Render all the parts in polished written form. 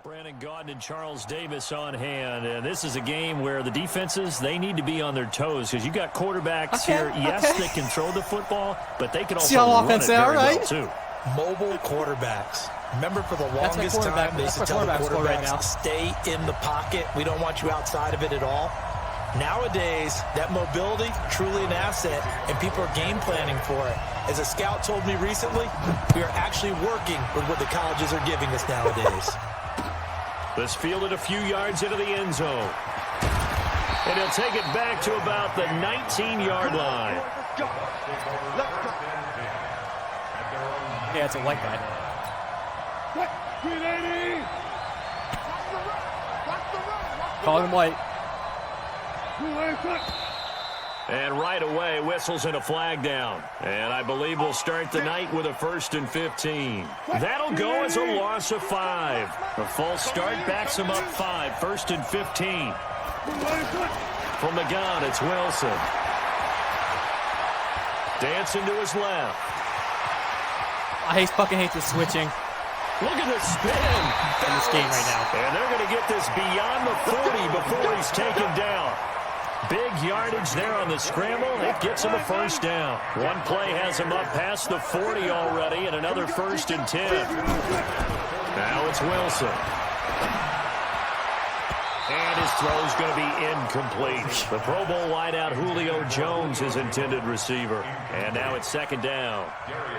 Brandon Gaudin and Charles Davis on hand, and this is a game where the defenses, they need to be on their toes because you got quarterbacks here. Yes, they can throw the football, but they can also run it very well too. Mobile quarterbacks. Remember, for the longest time, they used to tell the quarterbacks, stay in the pocket. We don't want you outside of it at all. Nowadays, that mobility, truly an asset, and people are game planning for it. As a scout told me recently, we are actually working with what the colleges are giving us nowadays. This fielded a few yards into the end zone. And he'll take it back to about the 19-yard line. Yeah, it's a white guy. Call him white. And right away, whistles and a flag down. And I believe we'll start the night with a 1st and 15. That'll go as a loss of 5. A false start backs him up 5. 1st and 15. From the gun, it's Wilson. Dancing to his left. I fucking hate the switching. Look at the spin in this game right now. And they're going to get this beyond the 40 before he's taken down. Big yardage there on the scramble. It gets him a 1st down. One play has him up past the 40 already, and another 1st and 10. Now it's Wilson. And his throw's going to be incomplete. The Pro Bowl wideout Julio Jones, his intended receiver. And now it's 2nd down.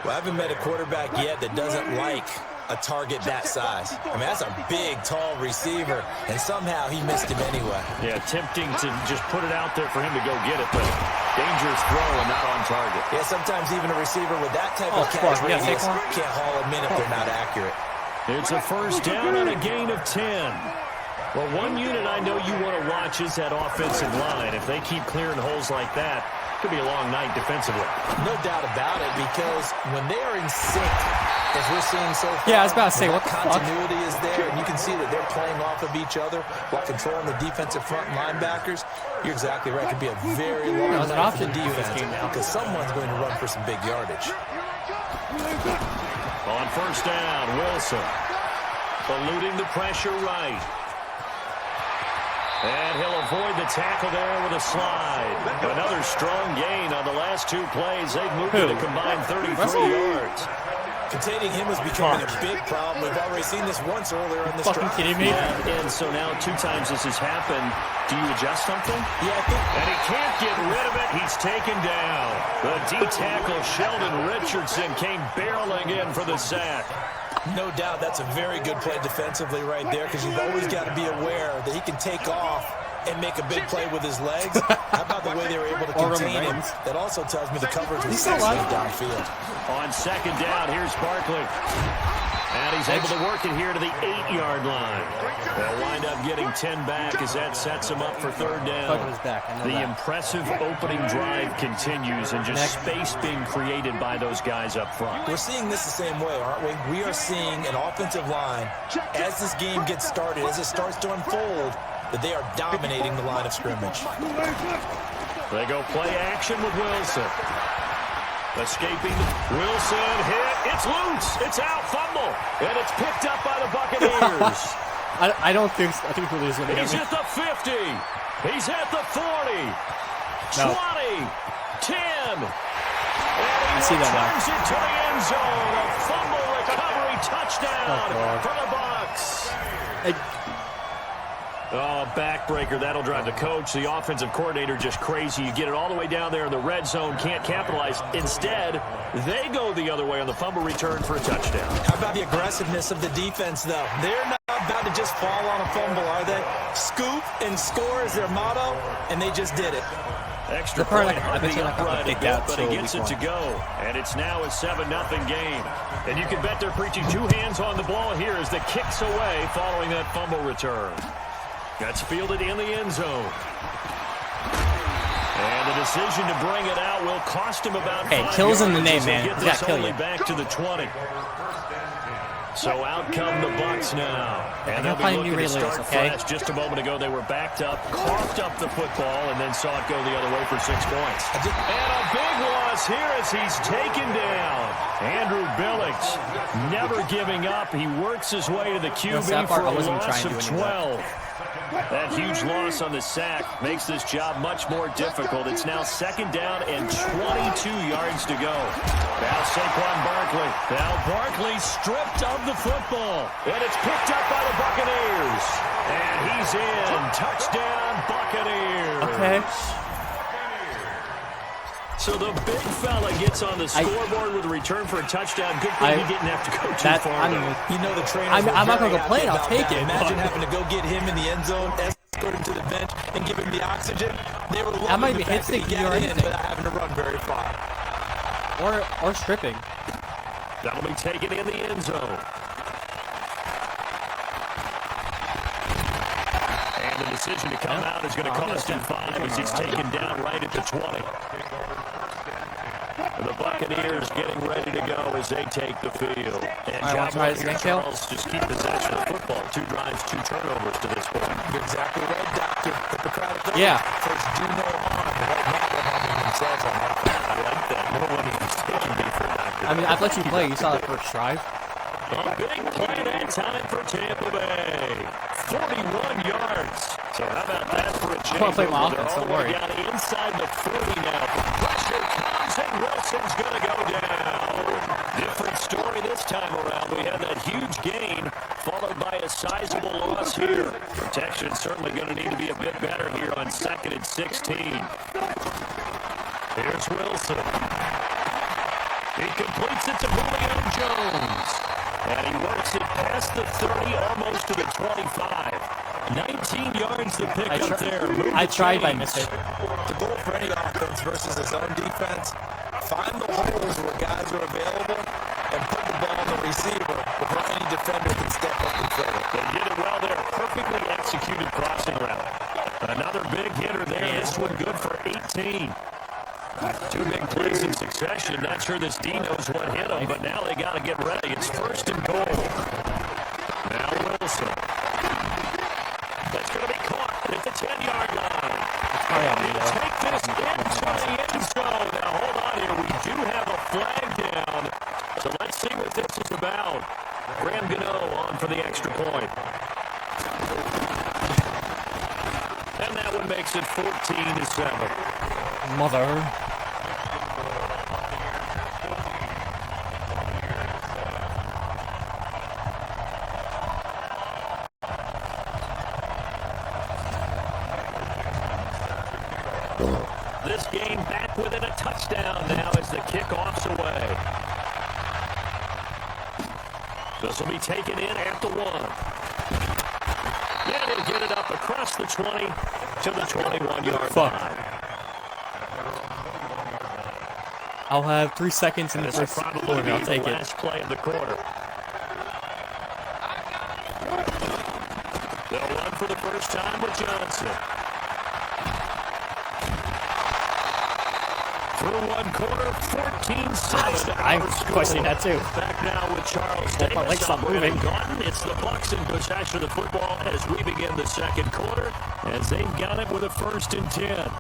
Well, I haven't met a quarterback yet that doesn't like a target that size. I mean, that's a big, tall receiver, and somehow he missed him anyway. Yeah, tempting to just put it out there for him to go get it, but dangerous throw and not on target. Yeah, sometimes even a receiver with that type of catch radius can't haul them in if they're not accurate. It's a 1st down and a gain of 10. Well, one unit I know you want to watch is that offensive line. If they keep clearing holes like that, it could be a long night defensively. No doubt about it, because when they are in sync, as we're seeing so far, yeah, I was about to say, what continuity is there, and you can see that they're playing off of each other while controlling the defensive front linebackers. You're exactly right. It could be a very long night for the defense because someone's going to run for some big yardage. On 1st down, Wilson eluding the pressure right. And he'll avoid the tackle there with a slide. Another strong gain on the last 2 plays. They've moved to a combined 33 yards. Containing him is becoming a big problem. We've already seen this once earlier in this drive. Fucking kidding me? Yeah, and so now 2 times this has happened. Do you adjust something? Yeah, I think. And he can't get rid of it. He's taken down. The D-tackle, Sheldon Richardson, came barreling in for the sack. No doubt that's a very good play defensively right there, because you've always got to be aware that he can take off and make a big play with his legs. How about the way they were able to contain him? That also tells me the coverage was excellent downfield. On 2nd down, here's Barkley. And he's able to work it here to the 8-yard line. They'll wind up getting 10 back as that sets him up for 3rd down. The impressive opening drive continues, and just space being created by those guys up front. We're seeing this the same way, aren't we? We are seeing an offensive line, as this game gets started, as it starts to unfold, that they are dominating the line of scrimmage. They go play action with Wilson. Escaping. Wilson hit. It's loose. It's out. Fumble. And it's picked up by the Buccaneers. I don't think so. I think Julio's going to get He's at the 50. He's at the 40. No. 20. 10. And I see that now. Turns it to the end zone. A fumble recovery touchdown for the Bucs. Oh, backbreaker. That'll drive the coach. The offensive coordinator just crazy. You get it all the way down there in the red zone. Can't capitalize. Instead, they go the other way on the fumble return for a touchdown. How about the aggressiveness of the defense, though? They're not about to just fall on a fumble, are they? Scoop and score is their motto, and they just did it. Extra point on the upright a bit, but he gets it to go. And it's now a 7-0 game. And you can bet they're preaching 2 hands on the ball here as the kick's away following that fumble return. That's fielded in the end zone. And the decision to bring it out will cost him about 5 kills in the yards name, as man. Get He's this got to kill only you. back to the 20. So out come the Bucs now. And they'll be looking to start fresh. Just a moment ago, they were backed up, coughed up the football, and then saw it go the other way for 6 points. And a big loss here as he's taken down. Andrew Billings never giving up. He works his way to the QB for a loss of 12. That huge loss on the sack makes this job much more difficult. It's now 2nd down and 22 yards to go. Now Saquon Barkley. Now Barkley stripped of the football. And it's picked up by the Buccaneers. And he's in. Touchdown, Buccaneers. Okay. So the big fella gets on the scoreboard with a return for a touchdown. Good thing he didn't have to go too far. You know the trainer. I'm not going to complain. I'll take it. Imagine having to go get him in the end zone, escort him to the bench, and give him the oxygen. They were I might be hit stick or anything without having to run very far. Or stripping. That'll be taken in the end zone. And the decision to come out is going to cost him 5 as he's taken down right at the 20. The Buccaneers getting ready to go as they take the field. And Charles just keep possession of the football. 2 drives, 2 turnovers to this point. You're exactly right, Doctor. Hippocratic. Yeah. First, do no harm. Right now, they're harming themselves on that. I like that. No one is taking me for Doctor. I mean, I've let you play. You saw that first drive. A big play that time for Tampa Bay. 41 yards. So how about that for a change? I want to play my offense, don't worry. Down inside the 40 now. Pressure comes and Wilson's going to go down. Different story this time around. We had that huge gain followed by a sizable loss here. Protection certainly going to need to be a bit better here on 2nd and 16. Here's Wilson. He completes it to Julio Jones. And he works it past the 30, almost to the 25. 19 yards to pick up there. I tried by mistake. The goal for any offense versus his own defense, find the holes where guys are available and put the ball on the receiver before any defender can step up and fill it. They did it well there. Perfectly executed crossing route. Another big hitter there. This one good for 18. 2 big plays in succession. Not sure this D knows what hit him, but now they got to get ready. It's 1st and goal. Now Wilson. That's going to be caught at the 10-yard line. Take this into the end zone. Now hold on here. We do have a flag down. So let's see what this is about. Graham Gano on for the extra point. And that one makes it 14-7. Mother. This game back within a touchdown now as the kickoff's away. This will be taken in at the 1. Yeah, he'll get it up across the 20 to the 21-yard line. I'll have 3 seconds in the first quarter. I'll take it. Last play of the quarter. They'll run for the first time with Johnson. Through one quarter, 14-7. I'm questioning that too. Back now with Charles Davis. My legs stop moving. It's the Bucs in possession of the football as we begin the 2nd quarter, as they've got it with a 1st and 10.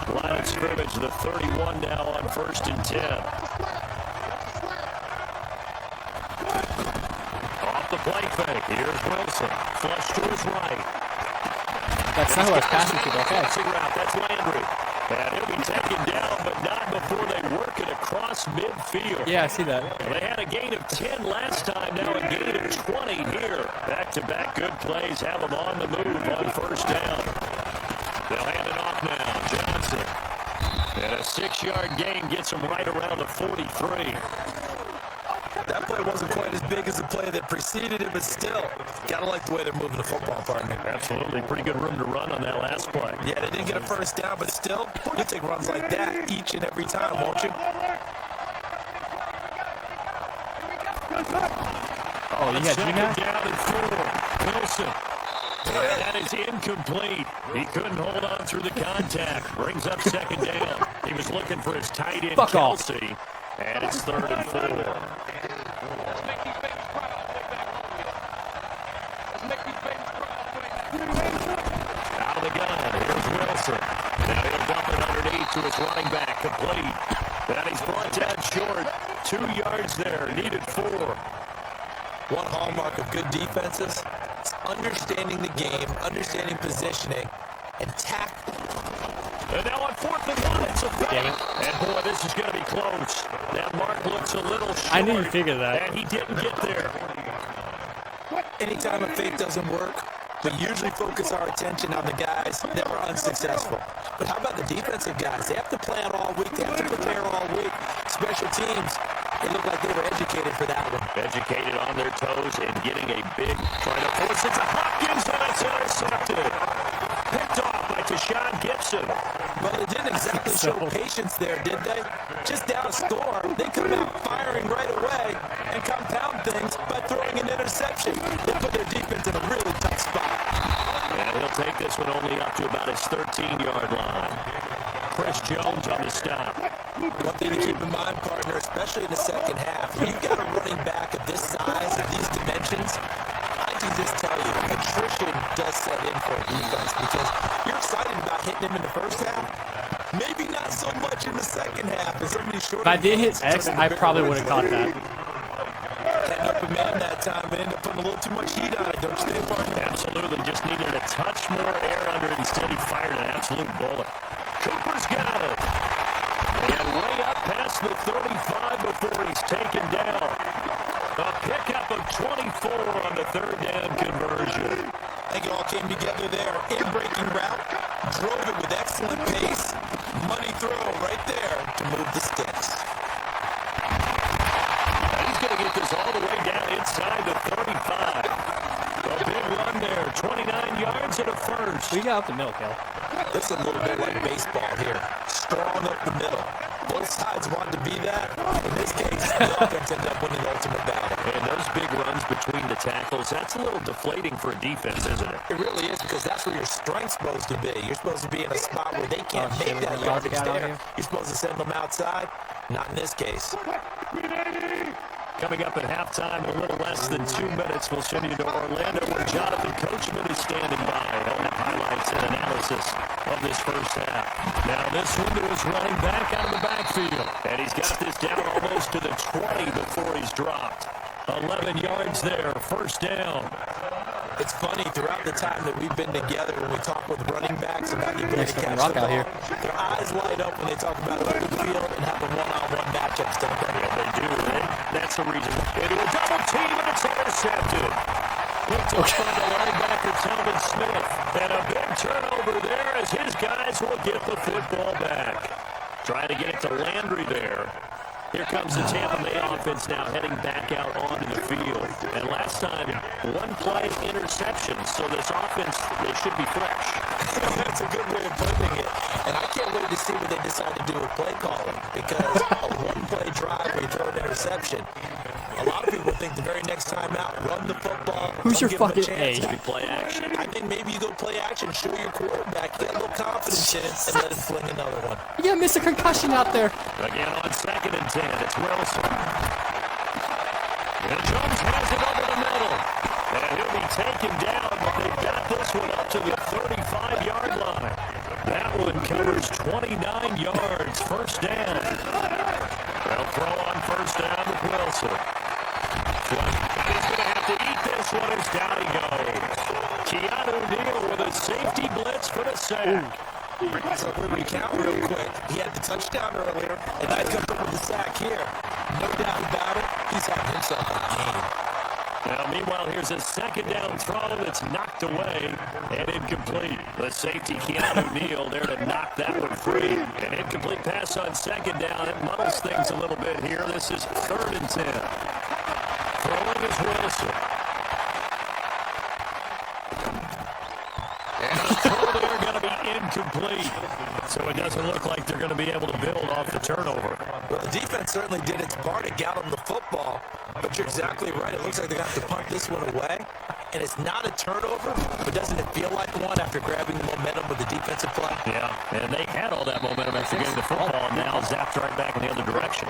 Line of scrimmage, the 31 now on 1st and 10. Off the play fake. Here's Wilson. Flush to his right. That's not who I was passing to, okay. That's Landry. And he'll be taken down, but not before they work it across midfield. Yeah, I see that. They had a gain of 10 last time, now a gain of 20 here. Back-to-back good plays have them on the move on 1st down. They'll hand it off now. Johnson. And a 6-yard gain gets them right around the 43. That play wasn't quite as big as the play that preceded it, but still, gotta like the way they're moving the football, partner. Absolutely. Pretty good room to run on that last play. Yeah, they didn't get a 1st down, but still, you'll take runs like that each and every time, won't you? Oh, you got G-Mac? Down and 4. Wilson. And that is incomplete. He couldn't hold on through the contact. Brings up 2nd down. He was looking for his tight end, Kelsey. And it's 3rd and 4. Out of the gun. Here's Wilson. Now he'll dump it underneath to his running back. Complete. And he's brought down short. 2 yards there. Needed 4. One hallmark of good defenses is understanding the game, understanding positioning, and tackling. And now on 4th and 1, it's a fake. And boy, this is going to be close. That mark looks a little short. I knew you'd figure that. And he didn't get there. Anytime a fake doesn't work, we usually focus our attention on the guys that were unsuccessful. But how about the defensive guys? They have to plan all week. They have to prepare all week. Special teams, they look like they were educated for that one. Educated on their toes and getting a big, trying to force it to Hopkins, and it's intercepted. Picked off by Tashawn Gibson. Well, they didn't exactly show patience there, did they? Just down a score, they come out firing right away and compound things by throwing an interception. They put their defense in a really tough spot. And he'll take this one only up to about his 13-yard line. Chris Jones on the stop. One thing to keep in mind, partner, especially in the second half, when you've got a running back of this size, of these dimensions, I can just tell you, attrition does set in for a defense because you're excited about hitting him in the first half. Maybe not so much in the second half. If I did hit X, I probably would have caught that. Heading up a man that time and ended up putting a little too much heat on it, don't you think, partner? Absolutely. Just needed a touch more air under it. Instead, he fired an absolute bullet. Cooper's got it. And way up past the 35 before he's taken down. A pickup of 24 on the 3rd down conversion. I think it all came together there. In-breaking route, drove it with excellent pace. Money throw right there to move the sticks. And he's going to get this all the way down inside the 35. A big run there, 29 yards and a first. We got up the middle, Kel. This is a little bit like baseball here. Strong up the middle. Both sides want to be that. In this case, the offense ends up winning the ultimate battle. And those big runs between the tackles, that's a little deflating for a defense, isn't it? It really is, because that's where your strength's supposed to be. You're supposed to be in a spot where they can't make that yardage there. You're supposed to send them outside. Not in this case. Coming up at halftime in a little less than 2 minutes, we'll send you to Orlando where Jonathan Coachman is standing by. He'll have highlights and analysis of this first half. Now this window is running back out of the backfield. And he's got this down almost to the 20 before he's dropped. 11 yards there, first down. It's funny, throughout the time that we've been together, when we talk with running backs about the ability to catch the ball, their eyes light up when they talk about open field and having one-on-one matchups, don't they? Yeah, they do. That's the reason. Into a double team, and it's intercepted. Picked off by the linebacker, Telvin Smith. And a big turnover there as his guys will get the football back. Trying to get it to Landry there. Here comes the Tampa Bay offense now heading back out onto the field. And last time, one play interception. So this offense, they should be fresh. That's a good way of putting it. And I can't wait to see what they decide to do with play calling. Because a one-play drive where you throw an interception, a lot of people think the very next time out, run the football. Who's your fucking A? Play action. I think maybe you go play action, show your quarterback, get a little confidence in it, and let him fling another one. You gotta miss a concussion out there. Again on 2nd and 10, it's Wilson. And Jones has it over the middle. And he'll be taken down, but they've got this one up to the 35-yard line. That one covers 29 yards, first down. They'll throw on first down with Wilson. He's going to have to eat this one as down he goes. Keanu Neal with a safety blitz for the sack. So we recount real quick. He had the touchdown earlier, and now he comes up with the sack here. No doubt about it. He's having himself a game. Now, meanwhile, here's a 2nd down throw that's knocked away and incomplete. The safety, Keanu Neal, there to knock that one free. An incomplete pass on 2nd down. It muddles things a little bit here. This is 3rd and 10. Throwing is Wilson. And the throw there going to be incomplete. So it doesn't look like they're going to be able to build off the turnover. Well, the defense certainly did its part to get them the football. But you're exactly right. It looks like they're going to have to punt this one away. And it's not a turnover, but doesn't it feel like one after grabbing the momentum with the defensive play? Yeah, and they had all that momentum after getting the football, and now zapped right back in the other direction.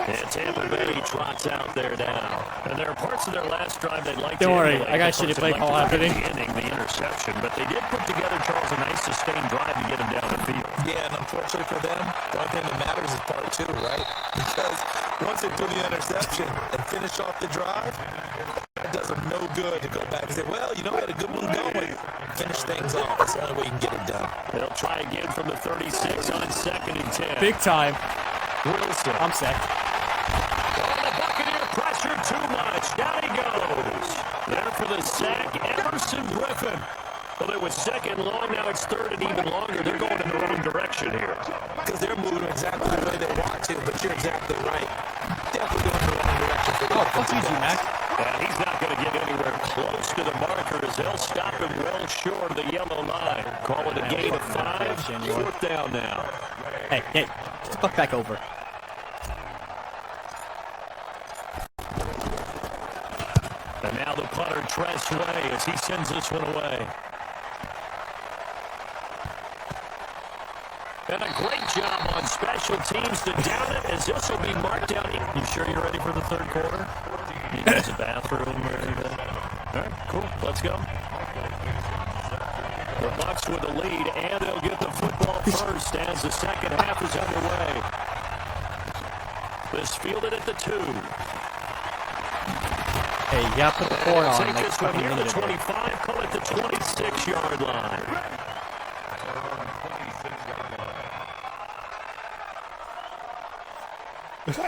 And Tampa Bay trots out there now. And there are parts of their last drive they'd like to Don't worry, emulate. I got shitty play call happening. The interception, but they did put together, Charles, a nice sustained drive to get him down the field. Yeah, and unfortunately for them, the only thing that matters is part two, right? Because once they do the interception and finish off the drive, it does them no good to go back and say, well, you know, we had a good one going. Finish things off. That's the only way you can get it done. They'll try again from the 36 on 2nd and 10. Big time. Wilson. I'm sick. Oh, the Buccaneer pressure too much. Down he goes. There for the sack, Emerson Griffin. Well, it was 2nd long. Now it's 3rd and even longer. They're going in the wrong direction here. Because they're moving exactly the way they want to, but you're exactly right. Definitely going in the wrong direction. Oh, fuck you, G-Mac. And he's not going to get anywhere close to the markers. They'll stop him well short of the yellow line. Call it a gain of 5. 4th down now. Hey, get the fuck back over. And now the punter, Tress Way, as he sends this one away. And a great job on special teams to down it, as this will be marked down. You sure you're ready for the 3rd quarter? You use the bathroom or anything? All right, cool. Let's go. The Bucs with the lead, and they'll get the football first as the 2nd half is underway. This fielded at the 2. Hey, you gotta put the 4 on Take like this one fucking here, the minute ago. 25, call it the 26-yard line.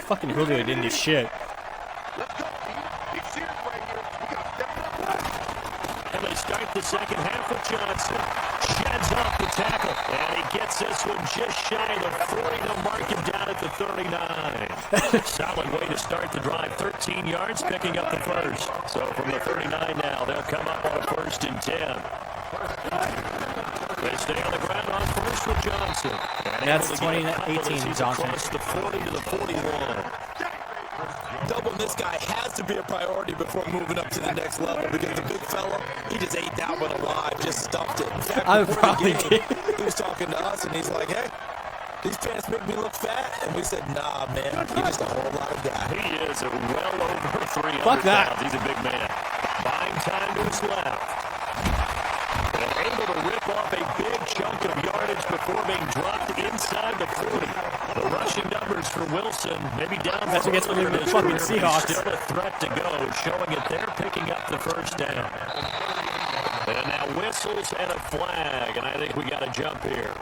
Fucking Julio didn't do shit. And they start the 2nd half with Johnson. Sheds off the tackle. And he gets this one just shy of the 40 to mark him down at the 39. Solid way to start the drive. 13 yards, picking up the first. So from the 39 now, they'll come up on a 1st and 10. They stay on the ground on first with Johnson. And that's 2018 Johnson. Across the 40 to the 41. Doubling this guy has to be a priority before moving up to the next level, because the big fella, he just ate that one alive, just stuffed it. In fact, I before probably the game, he was talking to us, and he's like, hey, these pants make me look fat. And we said, nah, man, he's just a whole lot of guy. He is well over 300 Fuck that. pounds. He's a big man. Buying time to his left. And able to rip off a big chunk of yardage before being dropped inside the 40. The rushing numbers for Wilson, maybe down. That's what gets rid of the fucking Seahawks. Still a threat to go, showing it they're picking up the 1st down. And now whistles and a flag, and I think we got to jump here.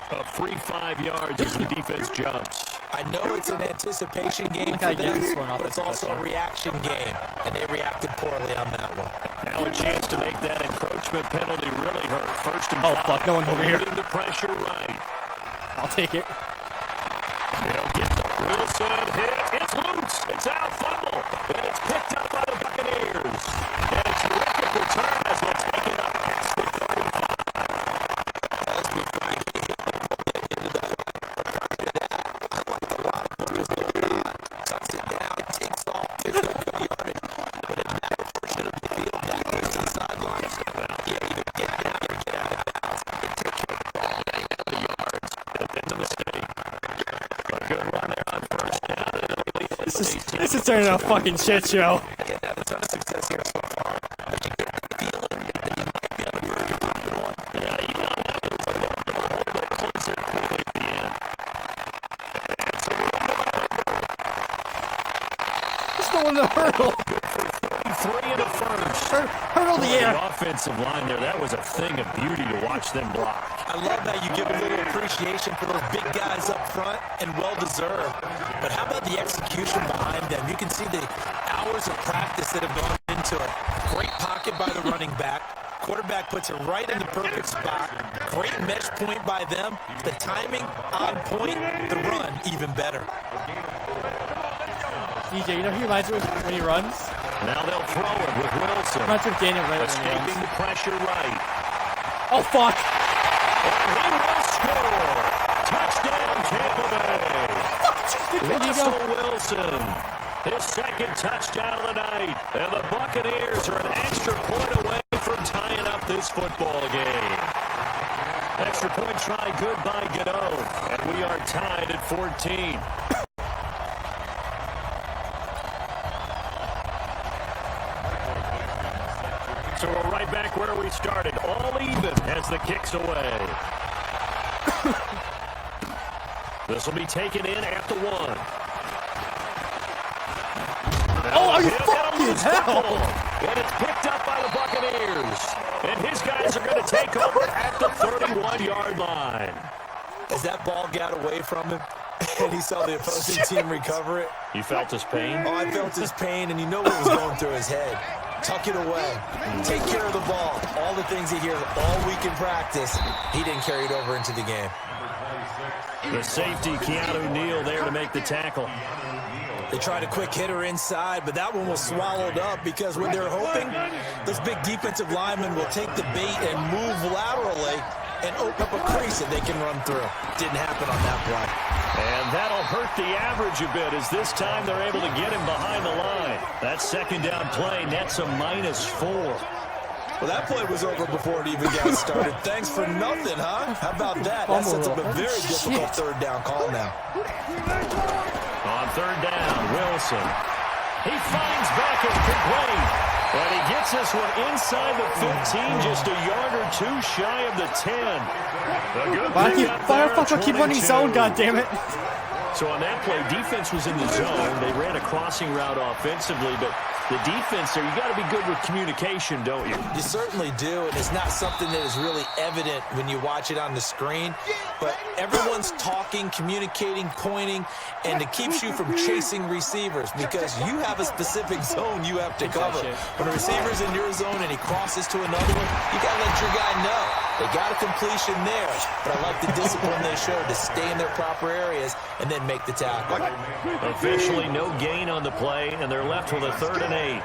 A free 5 yards as the defense jumps. I know it's an anticipation game for them, but it's also a reaction game, and they reacted poorly on that one. Now a chance to make that encroachment penalty really hurt. 1st and 5. Oh, fuck, no one over here. Putting the pressure right. I'll take it. They'll get the Wilson hit. It's loose. It's out. Fumble. And it's picked up by the Buccaneers. And a terrific return as they'll take it up past the 35. As we find into that, I like a lot of what is going on. Tucks it down, takes off, takes up the yardage, but it never portion of the field back goes to the sideline. Yeah, either get down or get out of bounds. They take care of the ball. They have the yards. That's a mistake. A good run there on 1st down. This is turning out a fucking shit show. They've had a ton of success here so far, but you get the feeling that you might be able to really get the one. Yeah, you know, that was a little bit closer quickly at the end. And so Just going to hurdle. 3 in the 1st. Hurdle the air. The offensive line there, that was a thing of beauty to watch them block. I love that you give a little appreciation for those big guys up front, and well-deserved. But how about the execution behind them? You can see the hours of practice that have gone into it. Great pocket by the running back. Quarterback puts it right in the perfect spot. Great mesh point by them. The timing on point. The run even better. DJ, you know he reminds me of when he runs? Now they'll throw it with Wilson. Reminds me of Daniel Ray when he Escaping runs. the pressure right. Oh, fuck. And he will score. Touchdown, Tampa Bay. Russell Wilson. His 2nd touchdown of the night. And the Buccaneers are an extra point away from tying up this football game. Extra point try good by Gano. And we are tied at 14. So we're right back where we started, all even as the kick's away. This will be taken in at the 1. Oh, are you fucking hell? And it's picked up by the Buccaneers. And his guys are going to take over at the 31-yard line. As that ball got away from him, and he saw the opposing team recover it. You felt his pain? Oh, I felt his pain, and you know what was going through his head. Tuck it away. Take care of the ball. All the things he hears all week in practice, he didn't carry it over into the game. The safety, Keanu Neal, there to make the tackle. They tried a quick hitter inside, but that one was swallowed up because when they're hoping, those big defensive linemen will take the bait and move laterally and open up a crease that they can run through. Didn't happen on that play. And that'll hurt the average a bit as this time they're able to get him behind the line. That second down play nets a -4. Well, that play was over before it even got started. Thanks for nothing, huh? How about that? That sets up a very difficult third down call now. On third down, Wilson. He finds Beckett complete. And he gets this one inside the 15, just a yard or two shy of the 10. A good Firefucker, keep running zone, goddammit. So on that play, defense was in the zone. They ran a crossing route offensively, but the defense there, you got to be good with communication, don't you? You certainly do, and it's not something that is really evident when you watch it on the screen. But everyone's talking, communicating, pointing, and it keeps you from chasing receivers because you have a specific zone you have to cover. When a receiver's in your zone and he crosses to another one, you got to let your guy know. They got a completion there, but I like the discipline they showed to stay in their proper areas and then make the tackle. Officially no gain on the play, and they're left with a 3rd and 8.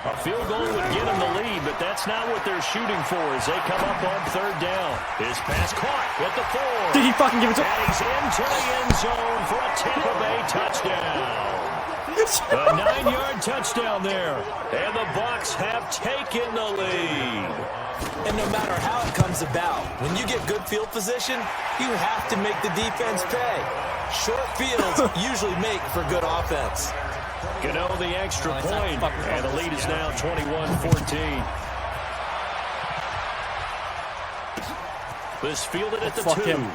A field goal would get them the lead, but that's not what they're shooting for as they come up on 3rd down. His pass caught at the 4. Did he fucking give it to him? And he's into the end zone for a Tampa Bay touchdown. A 9-yard touchdown there, and the Bucs have taken the lead. And no matter how it comes about, when you get good field position, you have to make the defense pay. Short fields usually make for good offense. Gano the extra point, and the lead is now 21-14. This fielded at the 2. Him.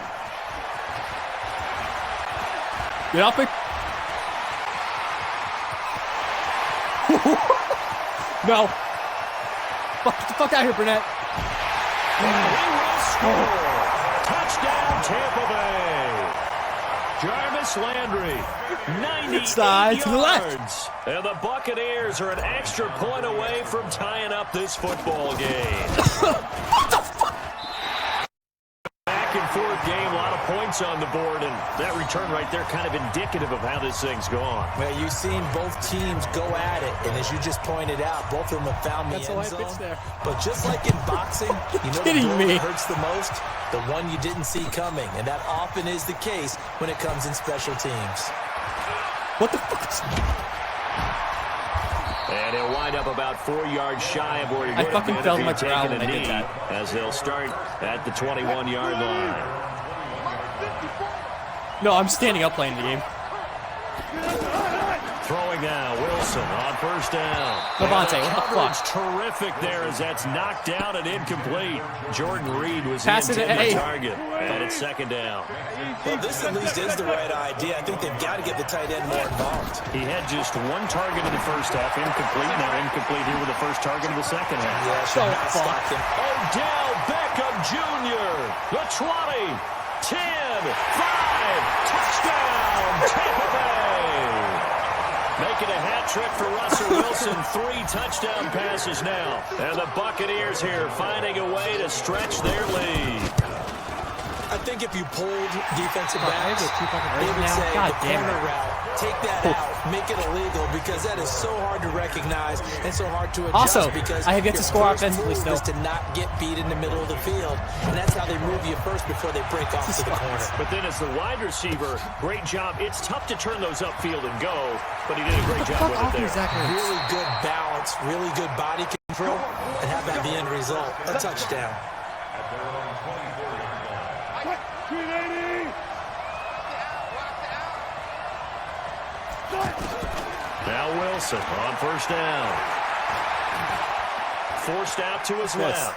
Get up it. No. Get the fuck out of here, Burnett. And he will score. Touchdown, Tampa Bay. Jarvis Landry, 98 to the left. yards. And the Buccaneers are an extra point away from tying up this football game. What the fuck? Back and forth game, a lot of points on the board, and that return right there kind of indicative of how this thing's gone. Well, you've seen both teams go at it, and as you just pointed out, both of them have found the end zone. But just like in boxing, you know the blow that hurts the most? The one you didn't see coming, and that often is the case when it comes in special teams. What the fuck? And he'll wind up about 4 yards shy of where he would have fucking been fell if my he'd ground taken a when I did knee, that. as they'll start at the 21-yard line. No, I'm standing up playing the game. Throwing now, Wilson on first down. Levante, what the fuck? Terrific there as that's knocked down and incomplete. Jordan Reed was the intended target, and it's second down. Well, this at least is the right idea. I think they've got to get the tight end more involved. He had just one target in the first half, incomplete. Now incomplete here with the first target of the second half. Yeah, should not stop him. Odell Beckham Jr., the 20, 10, 5, touchdown, Tampa Bay. Making a hat trick for Russell Wilson. 3 touchdown passes now. And the Buccaneers here finding a way to stretch their lead. I think if you pulled defensive backs, they would say the corner route, take that out, make it illegal, because that is so hard to recognize and so hard to adjust. Also, because I have yet to score offensively still. Is to not get beat in the middle of the field, and that's how they move you first before they break off to the corner. But then as the wide receiver, great job. It's tough to turn those upfield and go, but he did a great job with it there. Really good balance, really good body control, and how about the end result? A touchdown. Now Wilson on first down. forced out to his left.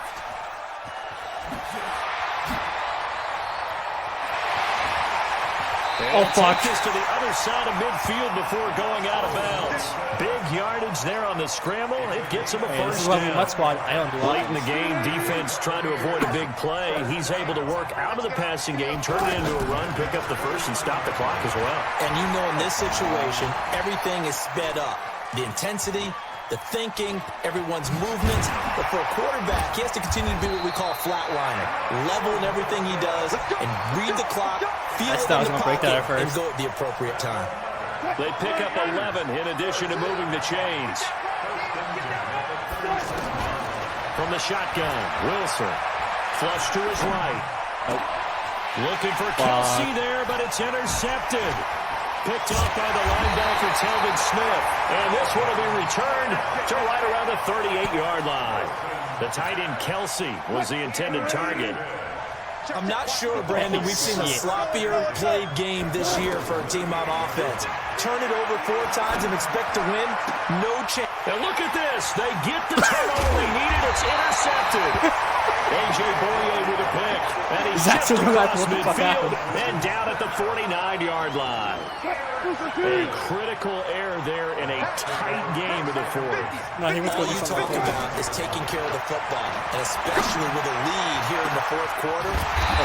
Oh, fuck. Take this to the other side of midfield before going out of bounds. Big yardage there on the scramble. It gets him a first down. This is MUT squad. I don't do Late in the game, defense trying to avoid a big play. He's able to work out of the passing game, turn it into a run, pick up the first, and stop the clock as well. And you know in this situation, everything is sped up. The intensity, the thinking, everyone's movements. But for a quarterback, he has to continue to be what we call a flatliner. Level in everything he does and read the clock, feel it in the pocket, and go at the appropriate time. They pick up 11 in addition to moving the chains. From the shotgun, Wilson. Flush to his right. Looking for Kelsey there, but it's intercepted. Picked off by the linebacker, Telvin Smith. And this one will be returned to right around the 38-yard line. The tight end, Kelsey, was the intended target. I'm not sure, Brandon, we've seen a sloppier played game this year for a team on offense. Turn it over 4 times and expect to win? No chance. And look at this. They get the turnover they needed. It's intercepted. A.J. Boye with a pick. And he's just across midfield and down at the 49-yard line. A critical error there in a tight game in the fourth. All you talk about is taking care of the football, and especially with a lead here in the fourth quarter.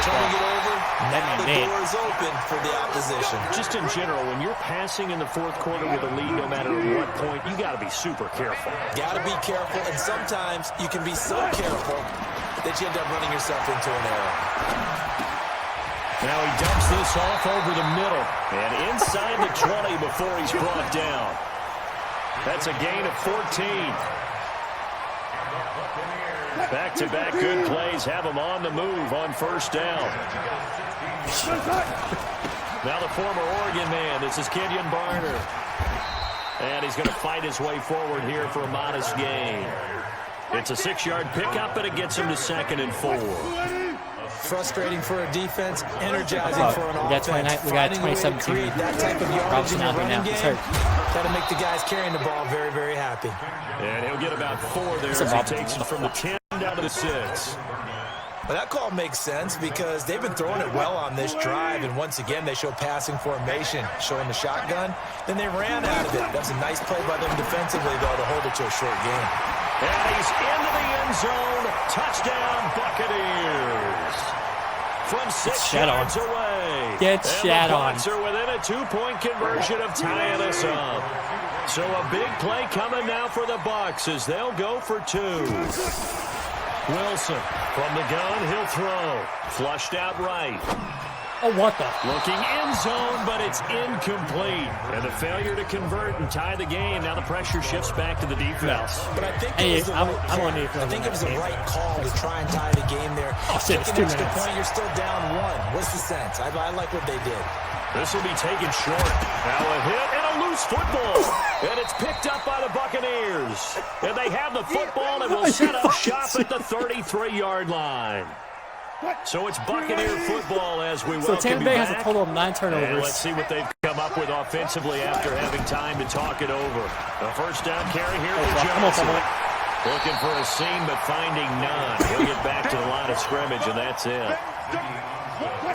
Turning it over, now the door is open for the opposition. Just in general, when you're passing in the fourth quarter with a lead, no matter what point, you got to be super careful. Got to be careful, and sometimes you can be so careful that you end up running yourself into an error. Now he dumps this off over the middle and inside the 20 before he's brought down. That's a gain of 14. Back-to-back good plays have him on the move on first down. Now the former Oregon man, this is Kenyon Barner. And he's going to fight his way forward here for a modest gain. It's a 6-yard pickup, and it gets him to 2nd and 4. Frustrating for a defense, energizing for an offense. We got 27-2. That type of yardage in the running game, that'll make the guys carrying the ball very, very happy. And he'll get about 4 there as he takes it from the 10 down to the 6. Well, that call makes sense because they've been throwing it well on this drive, and once again, they show passing formation, showing the shotgun. Then they ran out of it. That's a nice play by them defensively, though, to hold it to a short game. And he's into the end zone. Touchdown, Buccaneers. From 6 yards away. Get shat on. The Bucs are within a 2-point conversion of tying us up. So a big play coming now for the Bucs as they'll go for 2. Wilson from the gun, he'll throw. Flushed out right. Oh, what the? Looking end zone, but it's incomplete. And the failure to convert and tie the game. Now the pressure shifts back to the defense. But I think it was the right call to try and tie the game there. Oh, shit, it's 2 minutes. Point, you're still down 1. What's the sense? I like what they did. This will be taken short. Now a hit and a loose football. And it's picked up by the Buccaneers. And they have the football and will set up shop at the 33-yard line. So it's Buccaneer football as we welcome you back. So Tampa Bay has a total of 9 turnovers. And let's see what they've come up with offensively after having time to talk it over. A first down carry here for Johnson. Looking for a seam, but finding none. He'll get back to the line of scrimmage, and that's it.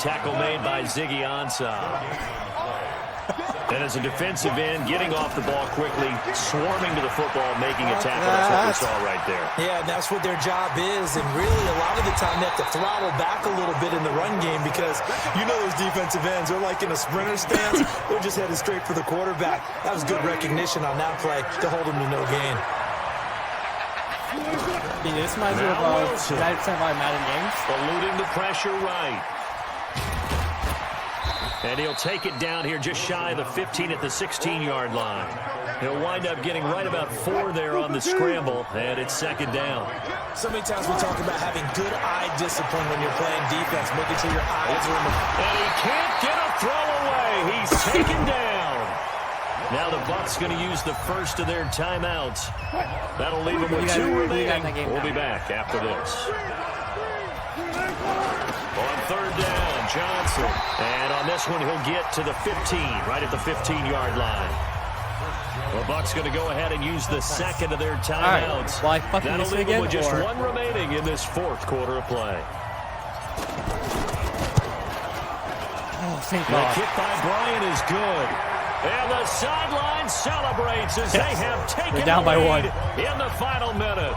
Tackle made by Ziggy Ansah. And as a defensive end, getting off the ball quickly, swarming to the football, making a tackle. That's what we saw right there. Yeah, and that's what their job is. And really, a lot of the time, they have to throttle back a little bit in the run game because you know those defensive ends, they're like in a sprinter stance. They're just headed straight for the quarterback. That was good recognition on that play to hold them to no gain. This reminds me of 90% of our Madden games. Eluding the pressure right. And he'll take it down here just shy of the 15 at the 16-yard line. He'll wind up getting right about 4 there on the scramble, and it's 2nd down. So many times we talk about having good eye discipline when you're playing defense, making sure your eyes are in the... And he can't get a throw away. He's taken down. Now the Bucs going to use the first of their timeouts. That'll leave them with 2 remaining. We'll be back after this. On 3rd down, Johnson. And on this one, he'll get to the 15, right at the 15-yard line. The Bucks going to go ahead and use the second of their timeouts. Well, I fucking That'll miss it leave them again, with just or... one remaining in this fourth quarter of play. Oh, thank The God. kick by Bryant is good. And the sideline celebrates as they have taken down the by lead one. in the final minute.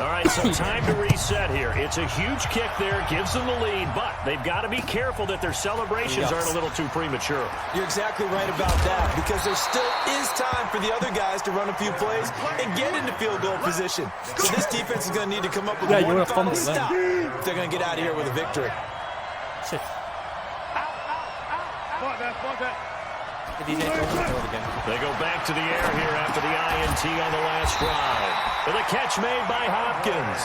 All right, so time to reset here. It's a huge kick there, gives them the lead, but they've got to be careful that their celebrations aren't a little too premature. You're exactly right about that, because there still is time for the other guys to run a few plays and get into field goal position. So this defense is going to need to come up with one final stop if they're going to get out of here with a victory. Shit. They go back to the air here after the INT on the last drive. And the catch made by Hopkins.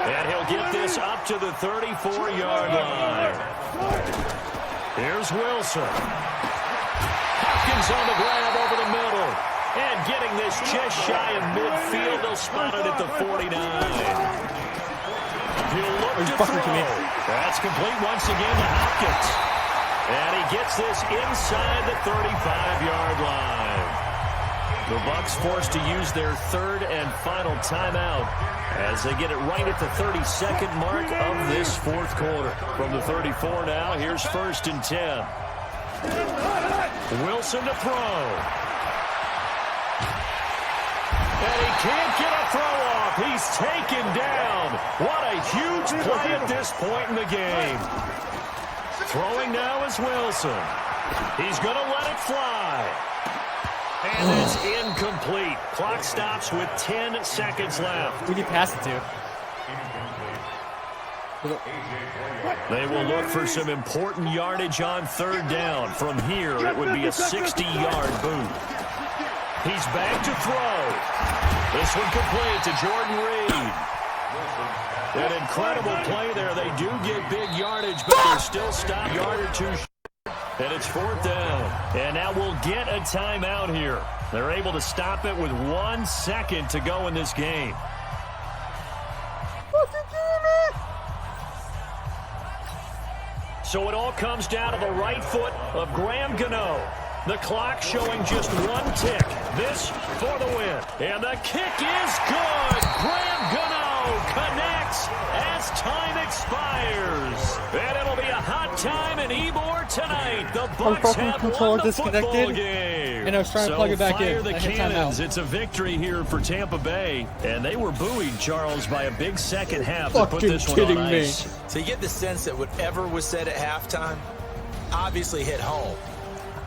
And he'll get this up to the 34-yard line. Here's Wilson. Hopkins on the grab over the middle. And getting this just shy of midfield. They'll spot it at the 49. He'll look to throw. That's complete once again to Hopkins. And he gets this inside the 35-yard line. The Bucks forced to use their third and final timeout as they get it right at the 32nd mark of this fourth quarter. From the 34 now, here's 1st and 10. Wilson to throw. And he can't get a throw off. He's taken down. What a huge play at this point in the game. Throwing now is Wilson. He's going to let it fly. And it's incomplete. Clock stops with 10 seconds left. Who did you pass it to? They will look for some important yardage on third down. From here, it would be a 60-yard boot. He's back to throw. This one complete to Jordan Reed. An incredible play there. They do get big yardage, but they're still stopped yard or two. And it's 4th down. And now we'll get a timeout here. They're able to stop it with 1 second to go in this game. So it all comes down to the right foot of Graham Gano. The clock showing just 1 tick. This for the win. And the kick is good. Graham Gano connects as time expires. And it'll be a hot time in Ybor tonight. The Bucks have won the football game. And I was trying to plug it back in. The cannons. It's a victory here for Tampa Bay. And they were buoyed, Charles, by a big second half to put this one on ice. So you get the sense that whatever was said at halftime obviously hit home.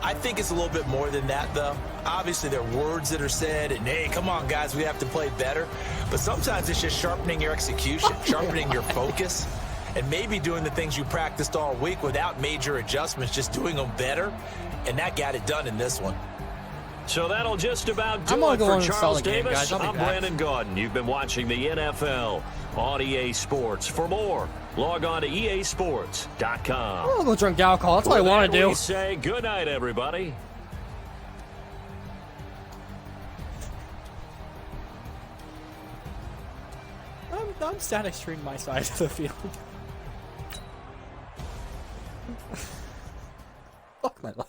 I think it's a little bit more than that, though. Obviously, there are words that are said, and, hey, come on, guys, we have to play better. But sometimes it's just sharpening your execution, sharpening your focus, and maybe doing the things you practiced all week without major adjustments, just doing them better. And that got it done in this one. So that'll just about do it for Charles Davis. I'm Brandon Gaudin. You've been watching the NFL on EA Sports. For more, log on to easports.com. I'm gonna go drink alcohol. That's all I want to do. We say good night, everybody. I'm static streaming my side of the field. Fuck my life.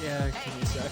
Yeah, give me a sec.